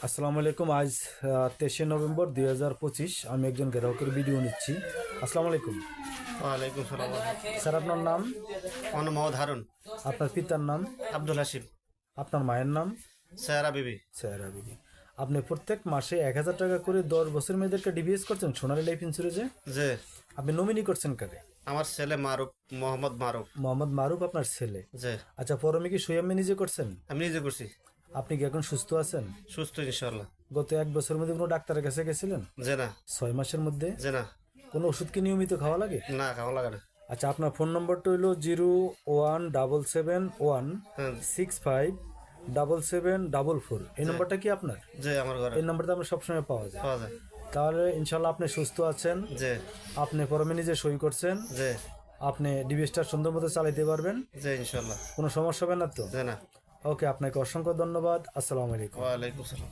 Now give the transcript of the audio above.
আসসালামু আলাইকুম। আজ 23 নভেম্বর 2025। আমি একজন গ্রাহকের ভিডিও নিচ্ছি। আসসালামু আলাইকুম। ওয়ালাইকুম সালাম। স্যার, আপনার নাম? আমার নাম মোহাম্মদ হারুন। আপনার পিতার নাম? আব্দুল হাসিম। আপনার মায়ের নাম? সায়রা বিবি। সায়রা বিবি। আপনি প্রত্যেক মাসে 1000 টাকা করে 10 বছর মেয়েদেরকে ডিভিএস করছেন সোনালী লাইফ ইন্স্যুরেন্সে। যে আপনি নমিনি করছেন কাকে? আমার ছেলে মারুফ, মোহাম্মদ মারুফ। মোহাম্মদ মারুফ আপনার ছেলে? যে আচ্ছা, ফরমে কি সই আপনি নিজে করছেন? আমি নিজে করছি। আপনি কি এখন সুস্থ আছেন? সুস্থ ইনশাল্লাহ। গত 1 বছরের মধ্যে কোনো ডাক্তারের কাছে গেছিলেন? যে না। 6 মাসের মধ্যে যে না। কোনো ওষুধ কি নিয়মিত খাওয়া লাগে? না, খাওয়া লাগে না। আচ্ছা, আপনার ফোন নম্বরটা হইলো 017771 হ্যাঁ। 657744। এই নম্বরটা কি আপনার? যে আমার ঘরে এই নম্বরটা আপনার সবসময় পাওয়া যায়। পাওয়া যায়। তাহলে ইনশাল্লাহ আপনি সুস্থ আছেন। যে আপনি ফরমে নিজে সই করছেন। যে আপনি ডিভিএসটা সুন্দর মতো চালাইতে পারবেন। যে ইনশাল্লাহ। কোনো সমস্যা হবে না তো? যে না। ওকে, আপনাকে অসংখ্য ধন্যবাদ। আসসালামু আলাইকুম। ওয়ালাইকুম সালাম।